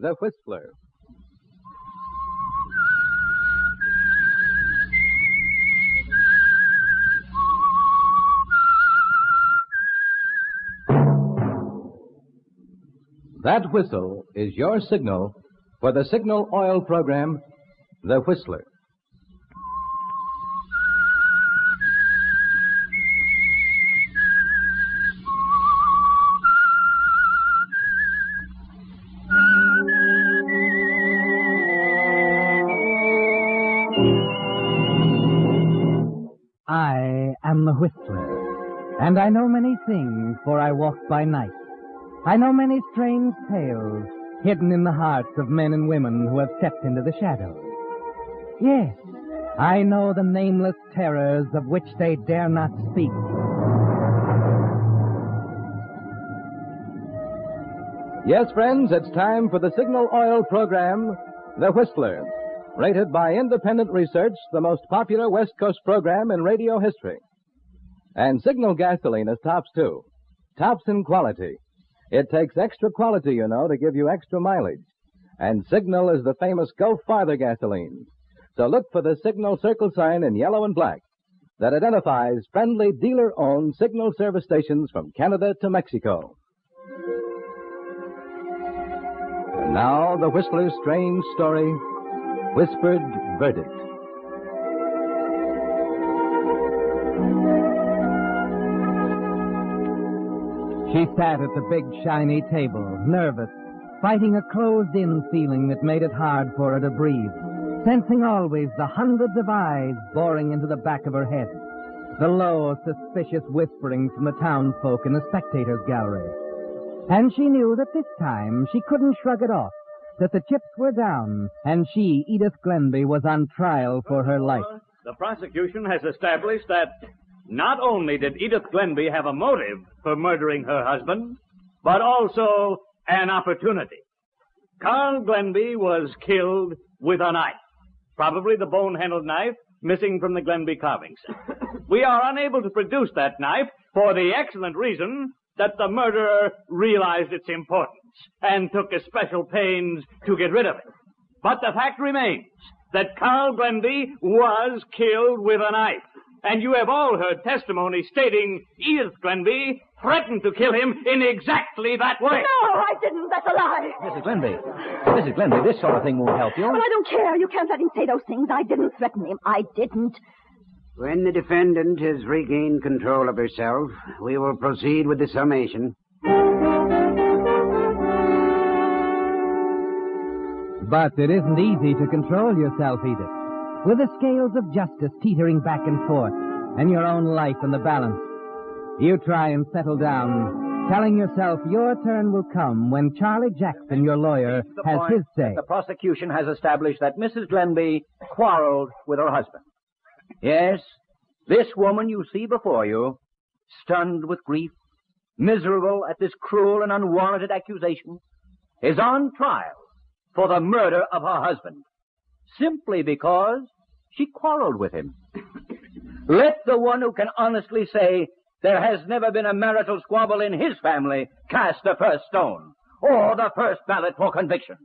The Whistler. That whistle is your signal for the signal oil program, The Whistler. I am the Whistler, and I know many things, for I walk by night. I know many strange tales hidden in the hearts of men and women who have stepped into the shadows. Yes, I know the nameless terrors of which they dare not speak. Yes, friends, it's time for the signal oil program, The Whistler. Rated by independent research, the most popular West Coast program in radio history. And Signal gasoline is tops, too. Tops in quality. It takes extra quality, you know, to give you extra mileage. And Signal is the famous Go Farther gasoline. So look for the Signal circle sign in yellow and black that identifies friendly dealer-owned Signal service stations from Canada to Mexico. And now, the Whistler's strange story, Whispered Verdict. She sat at the big, shiny table, nervous, fighting a closed-in feeling that made it hard for her to breathe, sensing always the hundreds of eyes boring into the back of her head, the low, suspicious whispering from the townsfolk in the spectators' gallery. And she knew that this time she couldn't shrug it off, that the chips were down, and she, Edith Glenby, was on trial for her life. The prosecution has established that not only did Edith Glenby have a motive for murdering her husband, but also an opportunity. Carl Glenby was killed with a knife, probably the bone-handled knife missing from the Glenby carving set. We are unable to produce that knife for the excellent reason that the murderer realized its importance and took especial pains to get rid of it. But the fact remains that Carl Glenby was killed with a knife. And you have all heard testimony stating Edith Glenby threatened to kill him in exactly that way. No, I didn't. That's a lie. Mrs. Glenby, this sort of thing won't help you. Well, I don't care. You can't let him say those things. I didn't threaten him. I didn't. When the defendant has regained control of herself, we will proceed with the summation. But it isn't easy to control yourself, Edith. With the scales of justice teetering back and forth, and your own life in the balance, you try and settle down, telling yourself your turn will come when Charlie Jackson, your lawyer, has his say. The prosecution has established that Mrs. Glenby quarreled with her husband. Yes, this woman you see before you, stunned with grief, miserable at this cruel and unwarranted accusation, is on trial for the murder of her husband, simply because she quarreled with him. Let the one who can honestly say there has never been a marital squabble in his family cast the first stone, or the first ballot for conviction.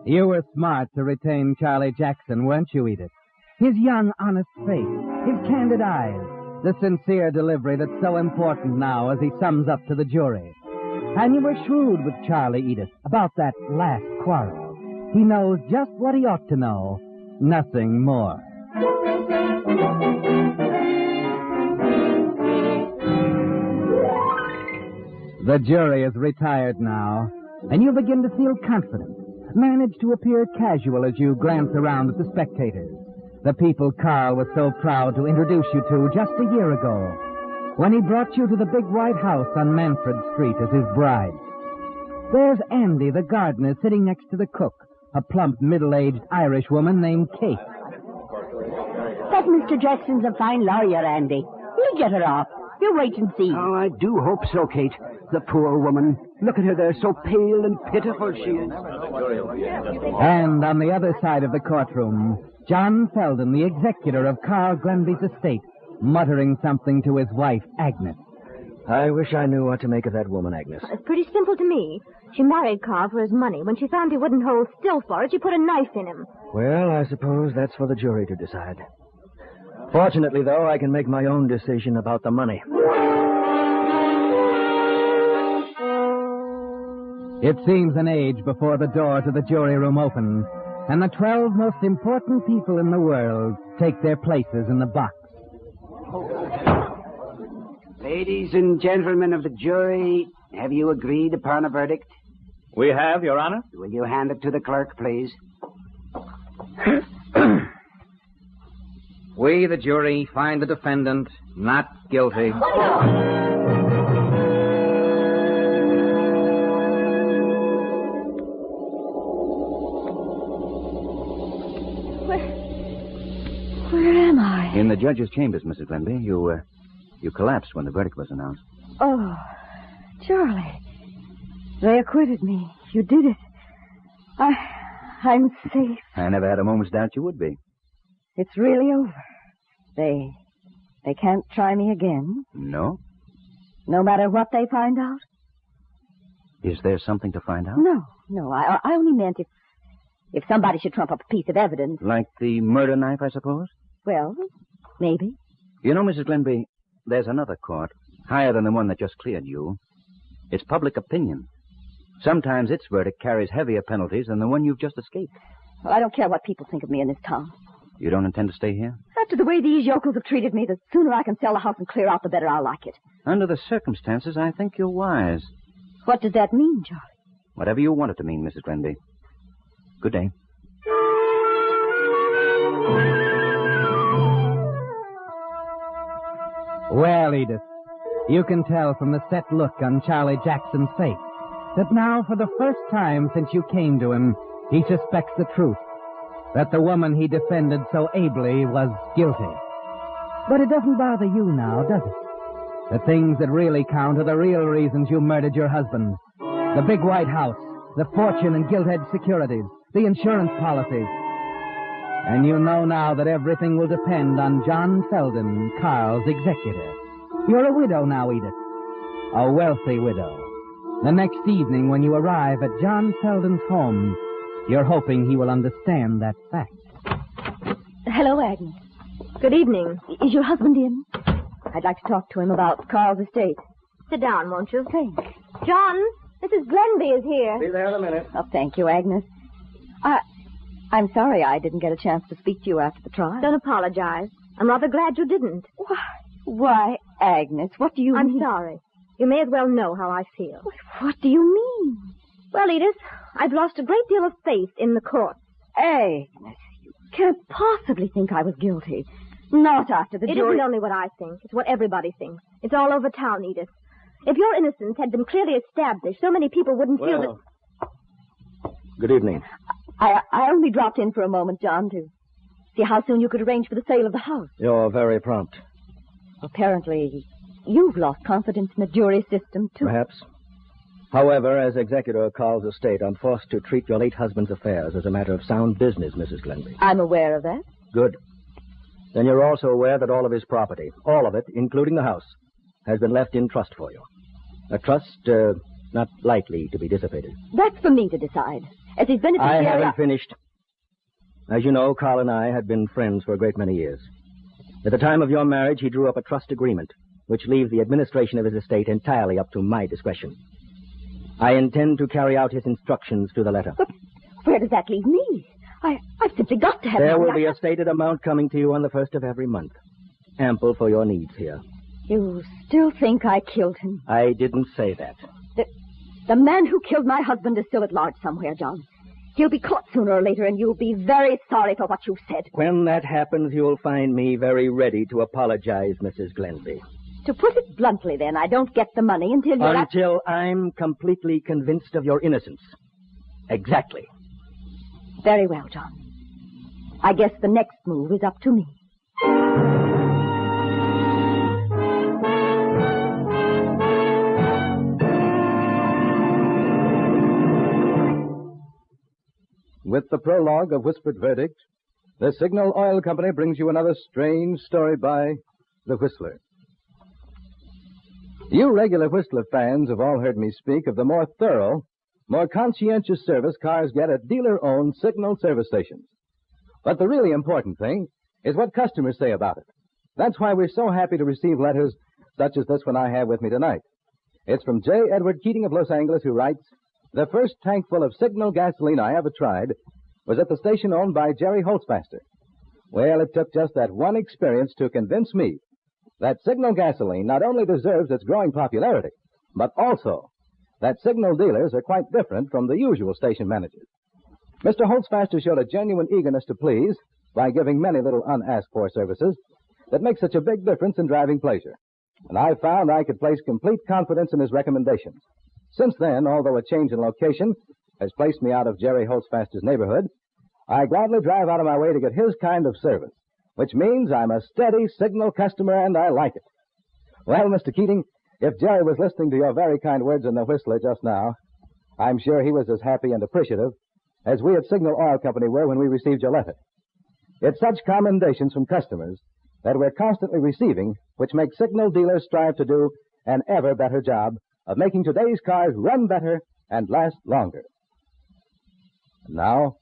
You were smart to retain Charlie Jackson, weren't you, Edith? His young, honest face, his candid eyes, the sincere delivery that's so important now as he sums up to the jury. And you were shrewd with Charlie, Edith, about that last quarrel. He knows just what he ought to know, nothing more. The jury is retired now, and you begin to feel confident. Manage to appear casual as you glance around at the spectators. The people Carl was so proud to introduce you to just a year ago, when he brought you to the big white house on Manfred Street as his bride. There's Andy, the gardener, sitting next to the cook, a plump, middle-aged Irish woman named Kate. That Mr. Jackson's a fine lawyer, Andy. He'll get her off. You wait and see. Oh, I do hope so, Kate. The poor woman. Look at her there, so pale and pitiful she is. And on the other side of the courtroom, John Felden, the executor of Carl Glenby's estate, muttering something to his wife, Agnes. I wish I knew what to make of that woman, Agnes. It's pretty simple to me. She married Carl for his money. When she found he wouldn't hold still for it, she put a knife in him. Well, I suppose that's for the jury to decide. Fortunately, though, I can make my own decision about the money. It seems an age before the door to the jury room opens, and the 12 most important people in the world take their places in the box. Ladies and gentlemen of the jury, have you agreed upon a verdict? We have, Your Honor. Will you hand it to the clerk, please? We, the jury, find the defendant not guilty. Where am I? In the judge's chambers, Mrs. Glenby. You collapsed when the verdict was announced. Oh, Charlie. They acquitted me. You did it. I'm safe. I never had a moment's doubt you would be. It's really over. They can't try me again. No? No matter what they find out? Is there something to find out? No. I only meant if somebody should trump up a piece of evidence. Like the murder knife, I suppose? Well, maybe. You know, Mrs. Glenby, there's another court, higher than the one that just cleared you. It's public opinion. Sometimes its verdict carries heavier penalties than the one you've just escaped. Well, I don't care what people think of me in this town. You don't intend to stay here? After the way these yokels have treated me, the sooner I can sell the house and clear out, the better I'll like it. Under the circumstances, I think you're wise. What does that mean, Charlie? Whatever you want it to mean, Mrs. Glenby. Good day. Well, Edith, you can tell from the set look on Charlie Jackson's face that now, for the first time since you came to him, he suspects the truth, that the woman he defended so ably was guilty. But it doesn't bother you now, does it? The things that really count are the real reasons you murdered your husband. The big white house, the fortune and gilt-edged securities, the insurance policies. And you know now that everything will depend on John Selden, Carl's executor. You're a widow now, Edith. A wealthy widow. The next evening when you arrive at John Selden's home, you're hoping he will understand that fact. Hello, Agnes. Good evening. Is your husband in? I'd like to talk to him about Carl's estate. Sit down, won't you? Thanks. John, Mrs. Glenby is here. Be there in a minute. Oh, thank you, Agnes. I'm sorry I didn't get a chance to speak to you after the trial. Don't apologize. I'm rather glad you didn't. Why, Agnes, what do you I'm mean? sorry. You may as well know how I feel. What do you mean? Well, Edith, I've lost a great deal of faith in the court. Agnes, you can't possibly think I was guilty. Not after the It jury... isn't only what I think. It's what everybody thinks. It's all over town, Edith. If your innocence had been clearly established, so many people wouldn't feel that... Good evening. I only dropped in for a moment, John, to see how soon you could arrange for the sale of the house. You're very prompt. Apparently, you've lost confidence in the jury system, too. Perhaps. However, as executor of Carl's estate, I'm forced to treat your late husband's affairs as a matter of sound business, Mrs. Glenby. I'm aware of that. Good. Then you're also aware that all of his property, all of it, including the house, has been left in trust for you. A trust not likely to be dissipated. That's for me to decide. As his beneficiary... I haven't finished. As you know, Carl and I had been friends for a great many years. At the time of your marriage, he drew up a trust agreement, which leaves the administration of his estate entirely up to my discretion. I intend to carry out his instructions to the letter. But where does that leave me? I've simply got to have... There will be a stated amount coming to you on the first of every month. Ample for your needs here. You still think I killed him? I didn't say that. The man who killed my husband is still at large somewhere, John. He'll be caught sooner or later, and you'll be very sorry for what you've said. When that happens, you'll find me very ready to apologize, Mrs. Glenby. To put it bluntly, then, I don't get the money until you're... Until I'm completely convinced of your innocence. Exactly. Very well, John. I guess the next move is up to me. With the prologue of Whispered Verdict, the Signal Oil Company brings you another strange story by the Whistler. You regular Whistler fans have all heard me speak of the more thorough, more conscientious service cars get at dealer-owned Signal service stations. But the really important thing is what customers say about it. That's why we're so happy to receive letters such as this one I have with me tonight. It's from J. Edward Keating of Los Angeles, who writes, "The first tankful of Signal gasoline I ever tried was at the station owned by Jerry Holtzmaster. Well, it took just that one experience to convince me that Signal gasoline not only deserves its growing popularity, but also that Signal dealers are quite different from the usual station managers. Mr. Holtzmaster showed a genuine eagerness to please by giving many little unasked-for services that make such a big difference in driving pleasure. And I found I could place complete confidence in his recommendations. Since then, although a change in location has placed me out of Jerry Holtzmaster's neighborhood, I gladly drive out of my way to get his kind of service, which means I'm a steady Signal customer and I like it. Well, Mr. Keating, if Jerry was listening to your very kind words in the Whistler just now, I'm sure he was as happy and appreciative as we at Signal Oil Company were when we received your letter. It's such commendations from customers that we're constantly receiving, which makes Signal dealers strive to do an ever better job of making today's cars run better and last longer." And now,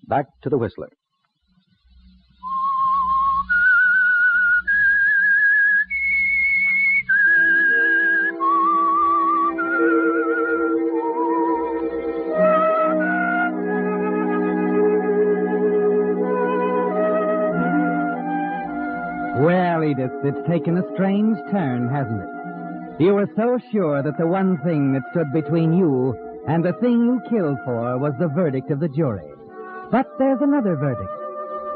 back to the Whistler. Well, Edith, it's taken a strange turn, hasn't it? You were so sure that the one thing that stood between you and the thing you killed for was the verdict of the jury. But there's another verdict.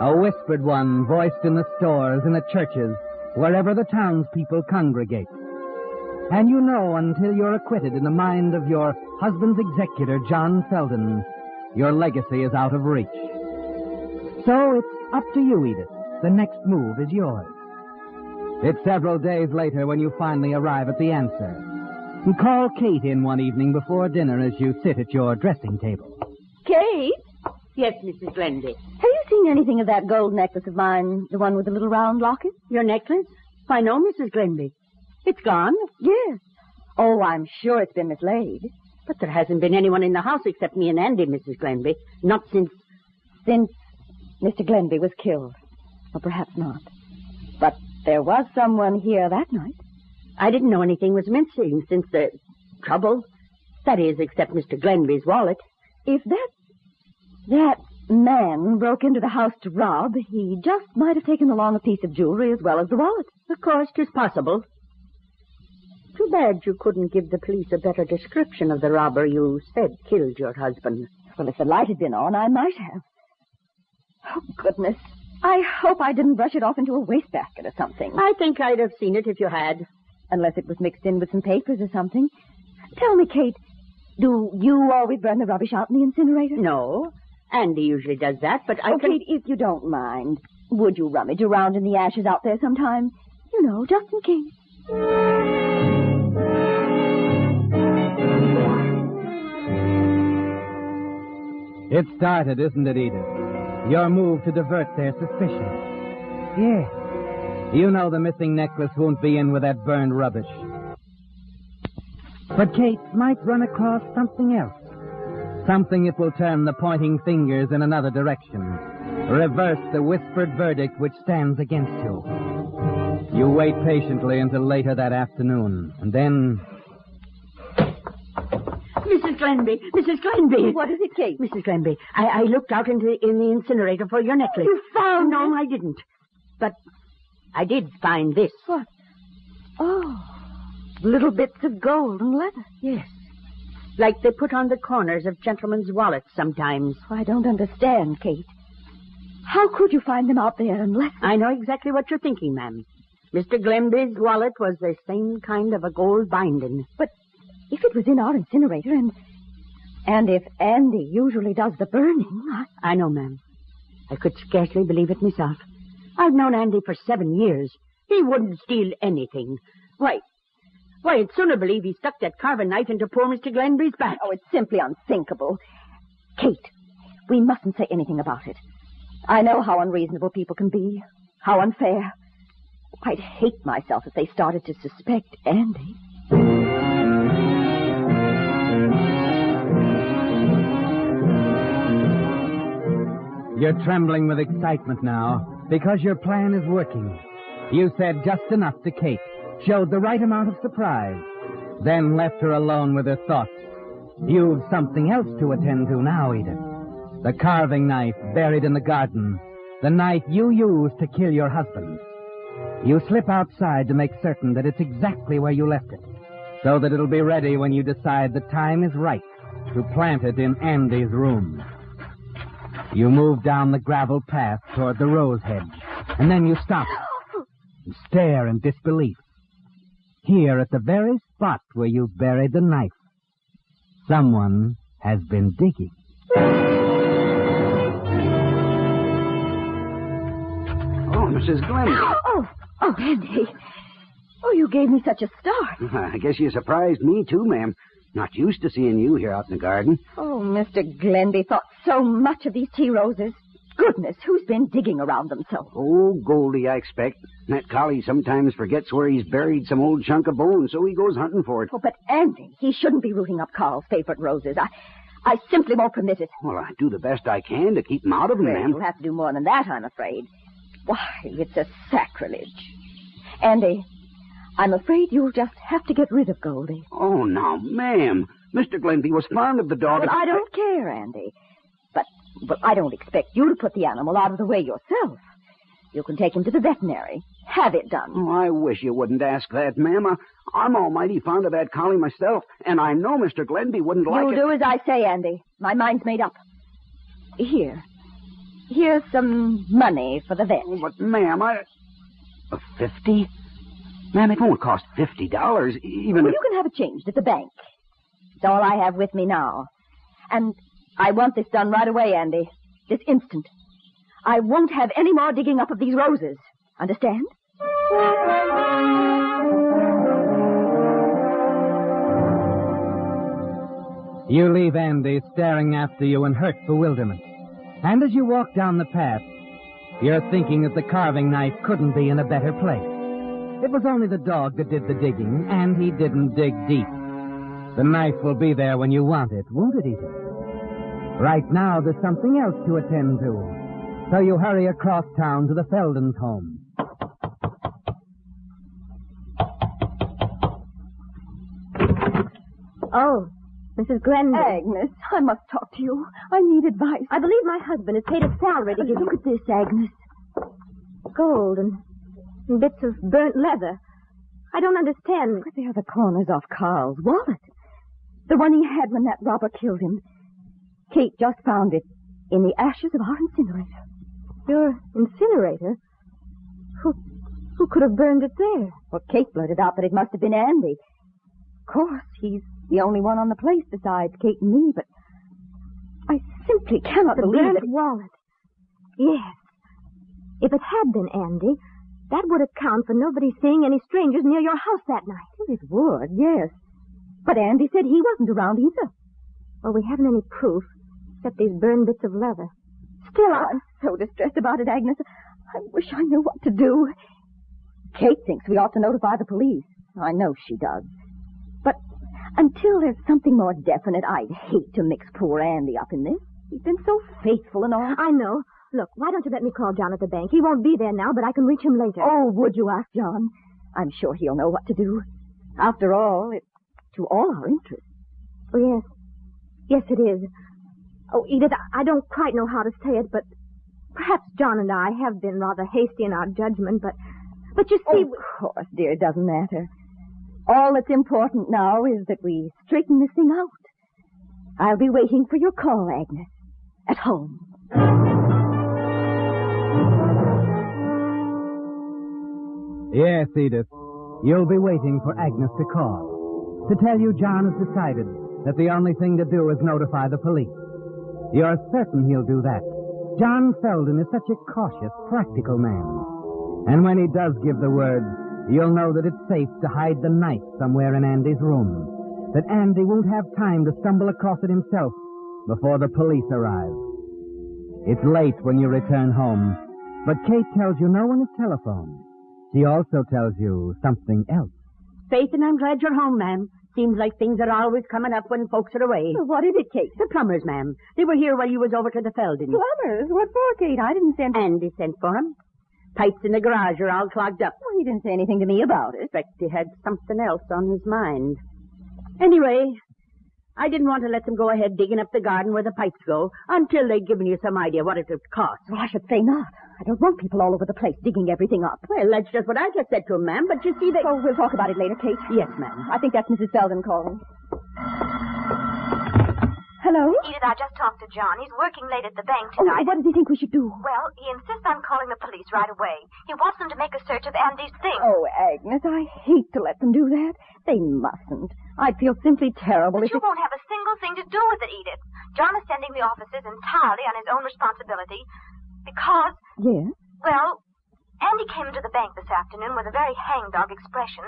A whispered one voiced in the stores, in the churches, wherever the townspeople congregate. And you know until you're acquitted in the mind of your husband's executor, John Selden, your legacy is out of reach. So it's up to you, Edith. The next move is yours. It's several days later when you finally arrive at the answer. You call Kate in one evening before dinner as you sit at your dressing table. Kate? Yes, Mrs. Glenby. Have you seen anything of that gold necklace of mine, the one with the little round locket? Your necklace? Why, no, Mrs. Glenby. It's gone. Yes. Oh, I'm sure it's been mislaid. But there hasn't been anyone in the house except me and Andy, Mrs. Glenby. Not since... Since Mr. Glenby was killed. Or perhaps not. But there was someone here that night. I didn't know anything was missing since the trouble. That is, except Mr. Glenby's wallet. If that man broke into the house to rob, he just might have taken along a piece of jewelry as well as the wallet. Of course, 'tis possible. Too bad you couldn't give the police a better description of the robber you said killed your husband. Well, if the light had been on, I might have. Oh, goodness. I hope I didn't brush it off into a wastebasket or something. I think I'd have seen it if you had. Unless it was mixed in with some papers or something. Tell me, Kate, do you always burn the rubbish out in the incinerator? No. Andy usually does that, but I Kate, if you don't mind, would you rummage around in the ashes out there sometime? You know, just in case. It started, isn't it, Edith? Your move to divert their suspicion. Yes. You know the missing necklace won't be in with that burned rubbish. But Kate might run across something else. Something that will turn the pointing fingers in another direction. Reverse the whispered verdict which stands against you. You wait patiently until later that afternoon, and then... Mrs. Glenby! Mrs. Glenby! What is it, Kate? Mrs. Glenby, I looked out in the incinerator for your necklace. You found No, I didn't. But I did find this. What? Oh, little bits of gold and leather. Yes. Like they put on the corners of gentlemen's wallets sometimes. I don't understand, Kate. How could you find them out there unless... I know exactly what you're thinking, ma'am. Mr. Glenby's wallet was the same kind of a gold binding. But if it was in our incinerator and if Andy usually does the burning... I know, ma'am. I could scarcely believe it myself. I've known Andy for 7 years. He wouldn't steal anything. Why, I'd sooner believe he stuck that carving knife into poor Mr. Glenby's back. Oh, it's simply unthinkable. Kate, we mustn't say anything about it. I know how unreasonable people can be, how unfair. I'd hate myself if they started to suspect Andy. You're trembling with excitement now because your plan is working. You said just enough to Kate, showed the right amount of surprise, then left her alone with her thoughts. You've something else to attend to now, Edith. The carving knife buried in the garden. The knife you used to kill your husband. You slip outside to make certain that it's exactly where you left it, so that it'll be ready when you decide the time is right to plant it in Andy's room. You move down the gravel path toward the rose hedge, and then you stop and stare in disbelief. Here, at the very spot where you buried the knife, someone has been digging. Oh, Mrs. Glenby. Oh, Andy. Oh, you gave me such a start. I guess you surprised me, too, ma'am. Not used to seeing you here out in the garden. Oh, Mr. Glenby thought so much of these tea roses. Goodness, who's been digging around them so? Oh, Goldie, I expect. That collie sometimes forgets where he's buried some old chunk of bone, so he goes hunting for it. Oh, but Andy, he shouldn't be rooting up Carl's favorite roses. I simply won't permit it. Well, I do the best I can to keep him out of them, Well, ma'am. you'll have to do more than that, I'm afraid. Why, it's a sacrilege. Andy, I'm afraid you'll just have to get rid of Goldie. Oh, now, ma'am. Mr. Glenby was fond of the dog. Well, I don't care, Andy. But I don't expect you to put the animal out of the way yourself. You can take him to the veterinary. Have it done. Oh, I wish you wouldn't ask that, ma'am. I'm almighty fond of that collie myself, and I know Mr. Glenby wouldn't like it. You'll do as I say, Andy. My mind's made up. Here's some money for the vet. Oh, but, ma'am, $50? Ma'am, it won't cost $50, even Well, if... you can have it changed at the bank. It's all I have with me now. And I want this done right away, Andy. This instant. I won't have any more digging up of these roses. Understand? You leave Andy staring after you in hurt bewilderment. And as you walk down the path, you're thinking that the carving knife couldn't be in a better place. It was only the dog that did the digging, and he didn't dig deep. The knife will be there when you want it, won't it, Edith? Right now, there's something else to attend to. So you hurry across town to the Feldons' home. Oh, Mrs. Glenby. Agnes, I must talk to you. I need advice. I believe my husband has paid a salary to give Look at this, Agnes. gold and bits of burnt leather. I don't understand. But they're the corners off Carl's wallet. The one he had when that robber killed him. Kate just found it in the ashes of our incinerator. Your incinerator? Who could have burned it there? Well, Kate blurted out that it must have been Andy. Of course, he's the only one on the place besides Kate and me, but I simply cannot believe burnt it. wallet. Yes. If it had been Andy, that would account for nobody seeing any strangers near your house that night. It would, yes. But Andy said he wasn't around either. Well, we haven't any proof, except these burned bits of leather. Still, I'm so distressed about it, Agnes. I wish I knew what to do. Kate thinks we ought to notify the police. I know she does. But until there's something more definite, I'd hate to mix poor Andy up in this. He's been so faithful and all. I know. Look, why don't you let me call John at the bank? He won't be there now, but I can reach him later. Oh, would you ask John? I'm sure he'll know what to do. After all, it's to all our interests. Oh, yes. Yes, it is. Oh, Edith, I don't quite know how to say it, but perhaps John and I have been rather hasty in our judgment, but you see... Of course, dear, it doesn't matter. All that's important now is that we straighten this thing out. I'll be waiting for your call, Agnes. At home. Yes, Edith. You'll be waiting for Agnes to call. To tell you John has decided that the only thing to do is notify the police. You're certain he'll do that. John Feldon is such a cautious, practical man. And when he does give the word, you'll know that it's safe to hide the knife somewhere in Andy's room. That Andy won't have time to stumble across it himself before the police arrive. It's late when you return home, but Kate tells you no one has telephoned. She also tells you something else. Faith, and I'm glad you're home, ma'am. Seems like things are always coming up when folks are away. Well, what is it, Kate? The plumbers, ma'am. They were here while you was over to the Feldon. Plumbers? What for, Kate? I didn't send... Andy sent for 'em. Pipes in the garage are all clogged up. Well, he didn't say anything to me about it. Expect he had something else on his mind. Anyway, I didn't want to let them go ahead digging up the garden where the pipes go until they'd given you some idea what it would cost. Well, I should say not. I don't want people all over the place digging everything up. Well, that's just what I just said to him, ma'am, but you see they... Oh, we'll talk about it later, Kate. Yes, ma'am. I think that's Mrs. Feldon calling. Hello? Edith, I just talked to John. He's working late at the bank Oh, tonight. what does he think we should do? Well, he insists on calling the police right away. He wants them to make a search of Andy's things. Oh, Agnes, I hate to let them do that. They mustn't. I'd feel simply terrible But if you won't have a single thing to do with it, Edith. John is sending the officers entirely on his own responsibility because... Yes? Well, Andy came into the bank this afternoon with a very hangdog expression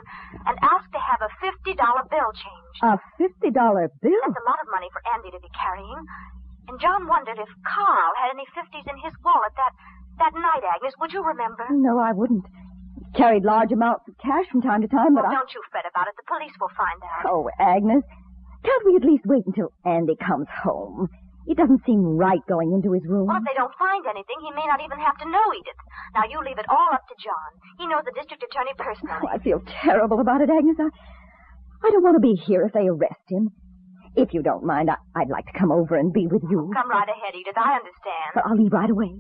and asked to have a $50 bill changed. A $50 bill? That's a lot of money for Andy to be carrying. And John wondered if Carl had any 50s in his wallet that night, Agnes. Would you remember? No, I wouldn't. He carried large amounts of cash from time to time, but Don't you fret about it. The police will find out. Oh, Agnes, can't we at least wait until Andy comes home? It doesn't seem right going into his room. Well, if they don't find anything, he may not even have to know, Edith. Now, you leave it all up to John. He knows the district attorney personally. Oh, I feel terrible about it, Agnes. I don't want to be here if they arrest him. If you don't mind, I'd like to come over and be with you. Come right ahead, Edith. I understand. I'll leave right away.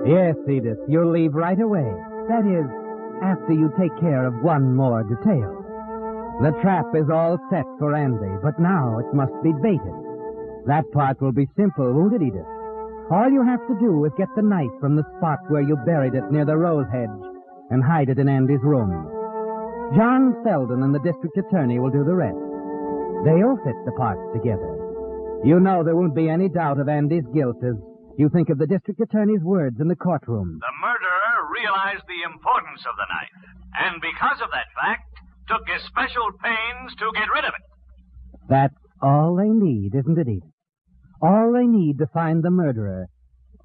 Yes, Edith, you'll leave right away. That is, after you take care of one more detail. The trap is all set for Andy, but now it must be baited. That part will be simple, won't it, Edith? All you have to do is get the knife from the spot where you buried it near the rose hedge and hide it in Andy's room. John Feldon and the district attorney will do the rest. They'll fit the parts together. You know there won't be any doubt of Andy's guilt as you think of the district attorney's words in the courtroom. The murderer realized the importance of the knife, and because of that fact, took especial pains to get rid of it. That's all they need, isn't it, Edith? All they need to find the murderer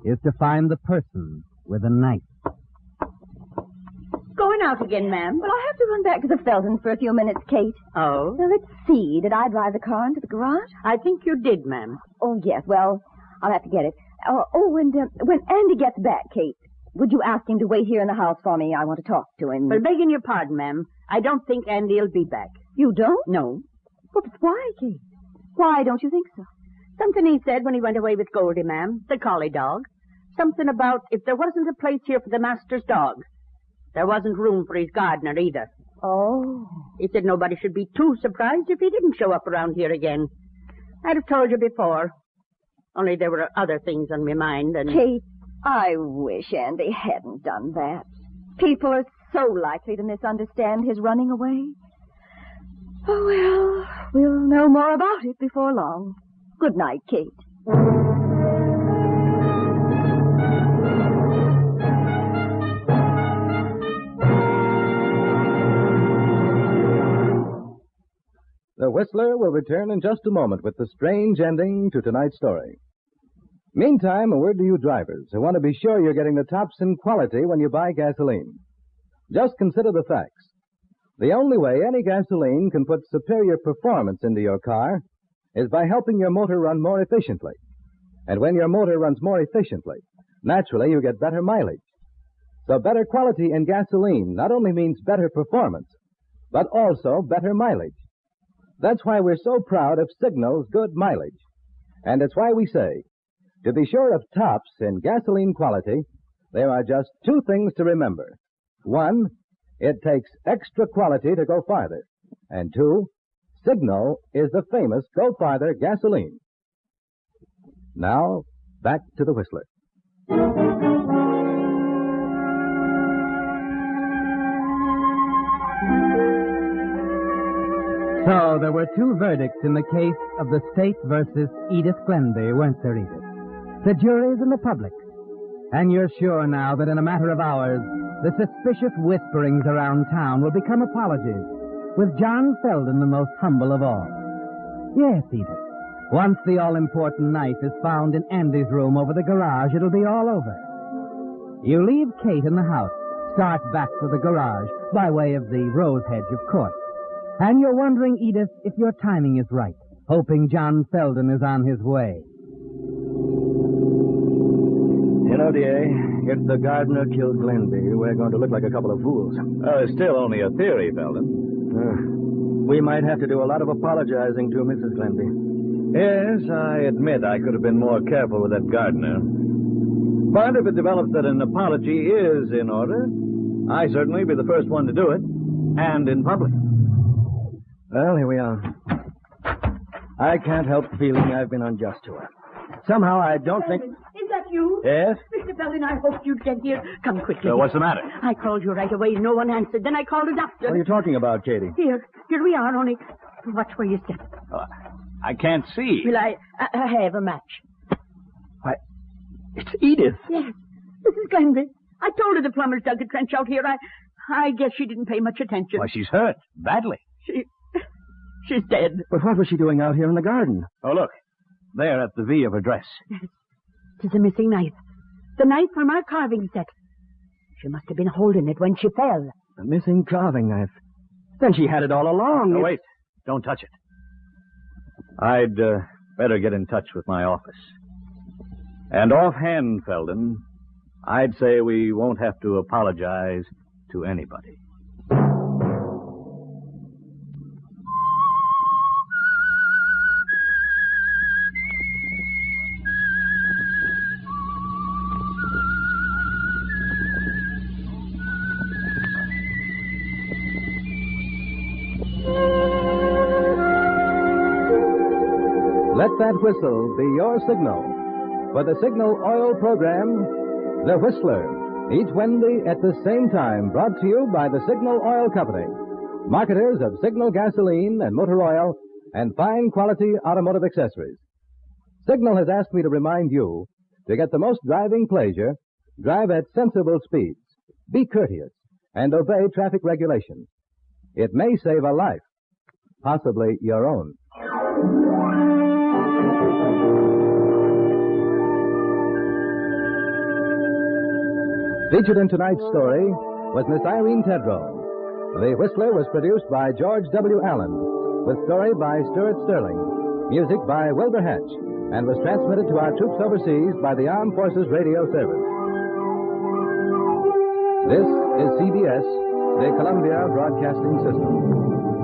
is to find the person with a knife. Going out again, ma'am. Well, I have to run back to the Feldons for a few minutes, Kate. Oh? Now, let's see. Did I drive the car into the garage? I think you did, ma'am. Oh, yes. Well, I'll have to get it. And when Andy gets back, Kate, would you ask him to wait here in the house for me? I want to talk to him. Well, begging your pardon, ma'am, I don't think Andy'll be back. You don't? No. Well, but why, Kate? Why don't you think so? Something he said when he went away with Goldie, ma'am, the collie dog. Something about if there wasn't a place here for the master's dog, there wasn't room for his gardener either. Oh. He said nobody should be too surprised if he didn't show up around here again. I'd have told you before. Only there were other things on my mind and... Kate, I wish Andy hadn't done that. People are so likely to misunderstand his running away. Oh, well, we'll know more about it before long. Good night, Kate. The Whistler will return in just a moment with the strange ending to tonight's story. Meantime, a word to you drivers who want to be sure you're getting the tops in quality when you buy gasoline. Just consider the facts. The only way any gasoline can put superior performance into your car is by helping your motor run more efficiently. And when your motor runs more efficiently, naturally you get better mileage. So better quality in gasoline not only means better performance, but also better mileage. That's why we're so proud of Signal's good mileage. And it's why we say, to be sure of tops in gasoline quality, there are just two things to remember. One, it takes extra quality to go farther. And two, Signal is the famous Go Farther gasoline. Now, back to the Whistler. So there were two verdicts in the case of the state versus Edith Glenby, weren't there, Edith? The juries and the public. And you're sure now that in a matter of hours, the suspicious whisperings around town will become apologies, with John Feldon the most humble of all. Yes, Edith. Once the all-important knife is found in Andy's room over the garage, it'll be all over. You leave Kate in the house, start back for the garage, by way of the rose hedge, of course. And you're wondering, Edith, if your timing is right, hoping John Selden is on his way. You know, D.A., if the gardener killed Glenby, we're going to look like a couple of fools. It's still only a theory, Selden. We might have to do a lot of apologizing to Mrs. Glenby. Yes, I admit I could have been more careful with that gardener. But if it develops that an apology is in order, I certainly be the first one to do it, and in public. Well, here we are. I can't help feeling I've been unjust to her. Somehow I don't think... Is that you? Yes? Mr. Selden, I hoped you'd get here. Come quickly. What's the matter? I called you right away. No one answered. Then I called a doctor. What are you talking about, Katie? Here we are, only watch where you step. I can't see. Will I have a match? Why, it's Edith. Yes, Mrs. Glenby. I told her the plumbers dug a trench out here. I guess she didn't pay much attention. Why, she's hurt. Badly. She's dead. But what was she doing out here in the garden? Oh, look. There at the V of her dress. It is a missing knife. The knife from our carving set. She must have been holding it when she fell. A missing carving knife. Then she had it all along. No, wait. Don't touch it. I'd better get in touch with my office. And offhand, Selden, I'd say we won't have to apologize to anybody. Let that whistle be your signal. For the Signal Oil program, The Whistler, each Wednesday at the same time, brought to you by the Signal Oil Company, marketers of Signal gasoline and motor oil and fine quality automotive accessories. Signal has asked me to remind you, to get the most driving pleasure, drive at sensible speeds, be courteous, and obey traffic regulations. It may save a life, possibly your own. Featured in tonight's story was Miss Irene Tedrow. The Whistler was produced by George W. Allen, with story by Stuart Sterling, music by Wilbur Hatch, and was transmitted to our troops overseas by the Armed Forces Radio Service. This is CBS, the Columbia Broadcasting System.